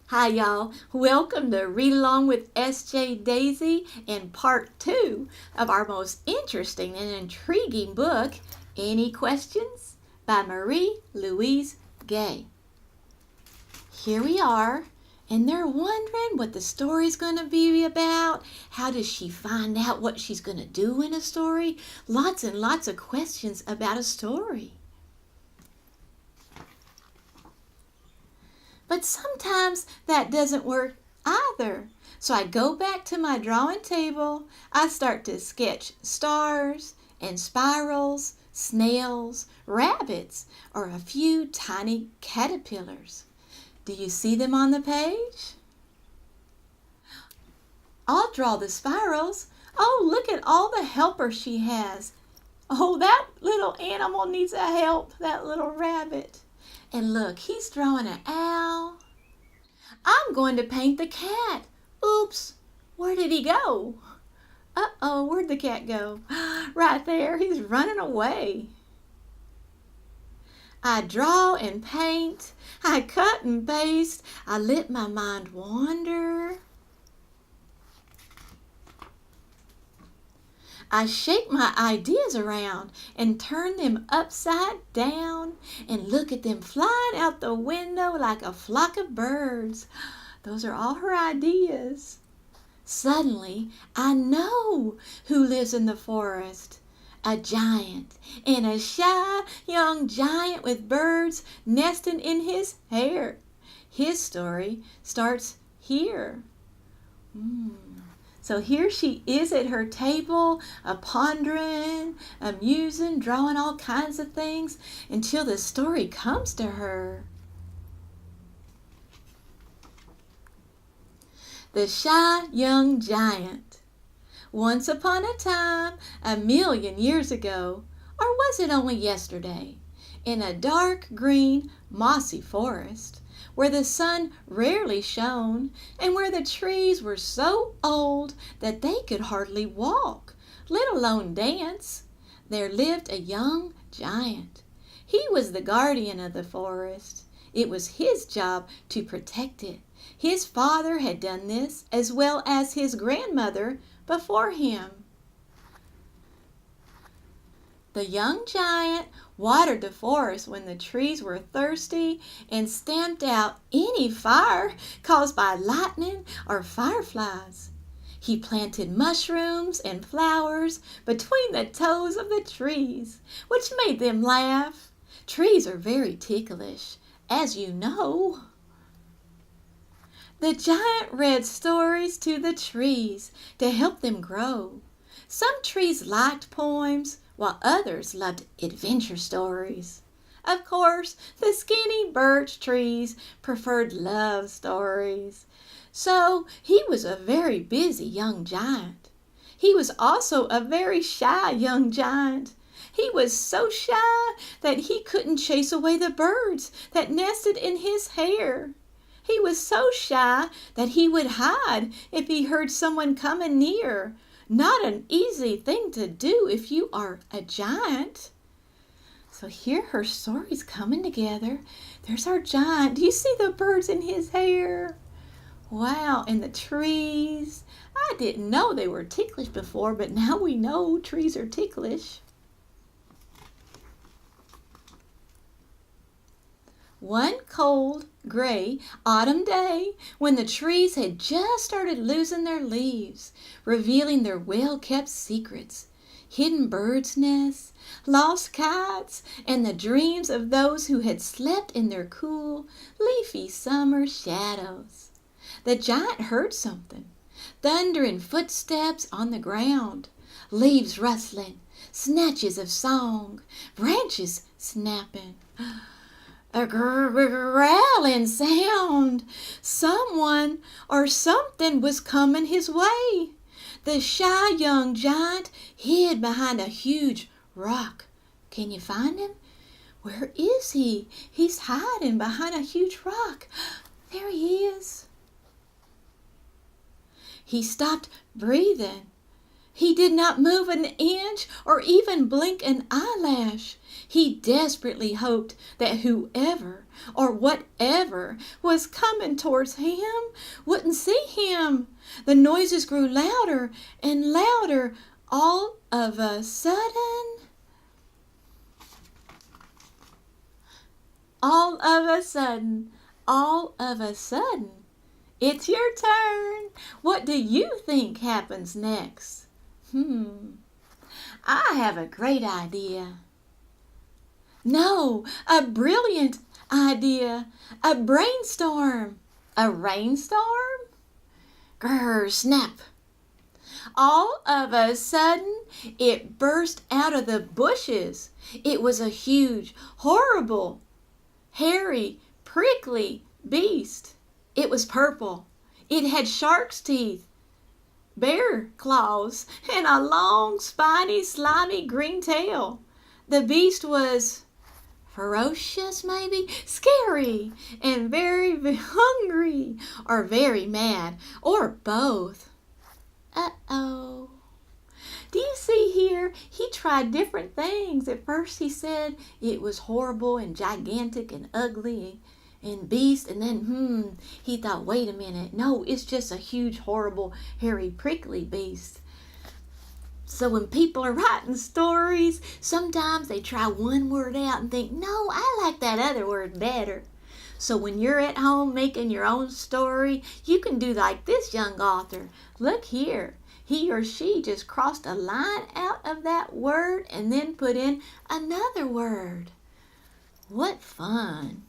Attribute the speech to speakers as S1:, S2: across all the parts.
S1: Hi, y'all. Welcome to Read Along with S.J. Daisy in part 2 of our most interesting and intriguing book, Any Questions? By Marie-Louise Gay. Here we are, and they're wondering what the story's going to be about. How does she find out what she's going to do in a story? Lots and lots of questions about a story. But sometimes that doesn't work either. So I go back to my drawing table. I start to sketch stars and spirals, snails, rabbits, or a few tiny caterpillars. Do you see them on the page? I'll draw the spirals. Oh, look at all the helpers she has. Oh, that little animal needs a help, that little rabbit. And look, he's drawing an owl. I'm going to paint the cat. Oops, where did he go? Uh-oh, where'd the cat go? Right there, he's running away. I draw and paint. I cut and paste. I let my mind wander. I shake my ideas around and turn them upside down and look at them flying out the window like a flock of birds. Those are all her ideas. Suddenly, I know who lives in the forest. A giant, and a shy young giant with birds nesting in his hair. His story starts here. So here she is at her table, pondering, musing, drawing all kinds of things until the story comes to her. The Shy Young Giant. Once upon a time, 1,000,000 years ago, or was it only yesterday, in a dark green mossy forest, where the sun rarely shone, and where the trees were so old that they could hardly walk, let alone dance, there lived a young giant. He was the guardian of the forest. It was his job to protect it. His father had done this, as well as his grandmother before him. The young giant watered the forest when the trees were thirsty and stamped out any fire caused by lightning or fireflies. He planted mushrooms and flowers between the toes of the trees, which made them laugh. Trees are very ticklish, as you know. The giant read stories to the trees to help them grow. Some trees liked poems, while others loved adventure stories. Of course, the skinny birch trees preferred love stories. So he was a very busy young giant. He was also a very shy young giant. He was so shy that he couldn't chase away the birds that nested in his hair. He was so shy that he would hide if he heard someone coming near. Not an easy thing to do if you are a giant. So here her story's coming together. There's our giant. Do you see the birds in his hair? Wow, and the trees. I didn't know they were ticklish before, but now we know trees are ticklish. One cold, gray autumn day, when the trees had just started losing their leaves, revealing their well-kept secrets, hidden birds' nests, lost kites, and the dreams of those who had slept in their cool, leafy summer shadows. The giant heard something, thundering footsteps on the ground, leaves rustling, snatches of song, branches snapping. A growling sound. Someone or something was coming his way. The shy young giant hid behind a huge rock. Can you find him? Where is he? He's hiding behind a huge rock. There he is. He stopped breathing He did not move an inch or even blink an eyelash. He desperately hoped that whoever or whatever was coming towards him wouldn't see him. The noises grew louder and louder. All of a sudden, all of a sudden, it's your turn. What do you think happens next? I have a great idea. No, a brilliant idea. A brainstorm. A rainstorm? Grrr, snap. All of a sudden, it burst out of the bushes. It was a huge, horrible, hairy, prickly beast. It was purple. It had shark's teeth, bear claws, and a long, spiny, slimy green tail. The beast was ferocious, maybe, scary, and very hungry, or very mad, or both. Uh-oh. Do you see here? He tried different things. At first he said it was horrible and gigantic and ugly and beast, and then he thought, wait a minute, no, it's just a huge, horrible, hairy, prickly beast. So when people are writing stories, sometimes they try one word out and think, no, I like that other word better. So when you're at home making your own story, you can do like this young author. Look here. He or she just crossed a line out of that word and then put in another word. What fun.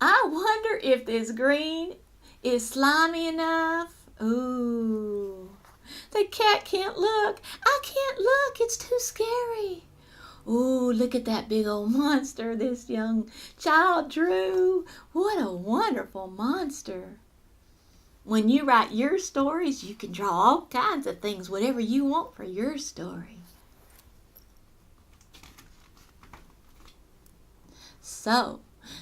S1: I wonder if this green is slimy enough. Ooh, the cat can't look. I can't look. It's too scary. Ooh, look at that big old monster this young child drew. What a wonderful monster. When you write your stories, you can draw all kinds of things, whatever you want for your story. So,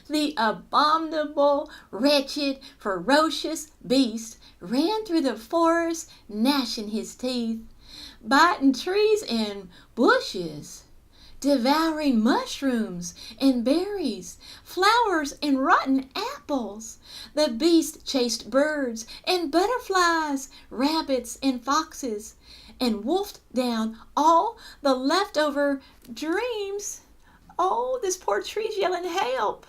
S1: the abominable, wretched, ferocious beast ran through the forest, gnashing his teeth, biting trees and bushes, devouring mushrooms and berries, flowers and rotten apples. The beast chased birds and butterflies, rabbits and foxes, and wolfed down all the leftover dreams. Oh, this poor tree's yelling, help!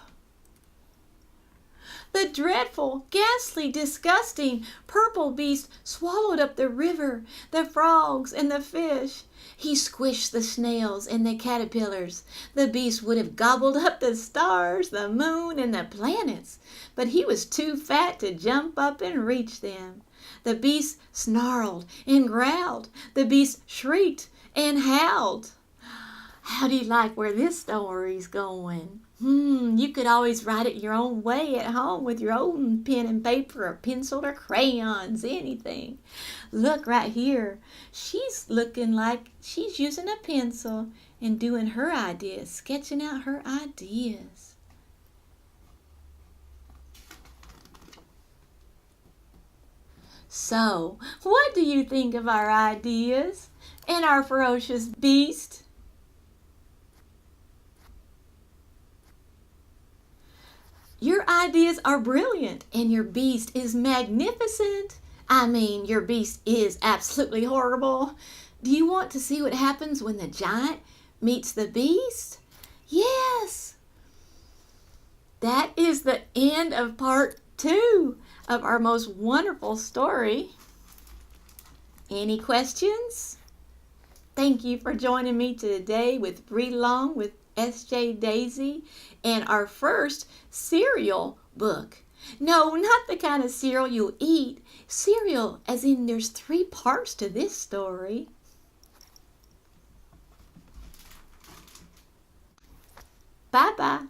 S1: The dreadful, ghastly, disgusting purple beast swallowed up the river, the frogs, and the fish. He squished the snails and the caterpillars. The beast would have gobbled up the stars, the moon, and the planets, but he was too fat to jump up and reach them. The beast snarled and growled. The beast shrieked and howled. How do you like where this story's going? You could always write it your own way at home with your own pen and paper or pencil or crayons, anything. Look right here. She's looking like she's using a pencil and doing her ideas, sketching out her ideas. So, what do you think of our ideas and our ferocious beast? Your ideas are brilliant and your beast is magnificent. I mean, your beast is absolutely horrible. Do you want to see what happens when the giant meets the beast? Yes! That is the end of part 2 of our most wonderful story. Any questions? Thank you for joining me today with Read Along with S.J. Daisy and our first cereal book. No, not the kind of cereal you'll eat. Cereal as in there's 3 parts to this story. Bye-bye.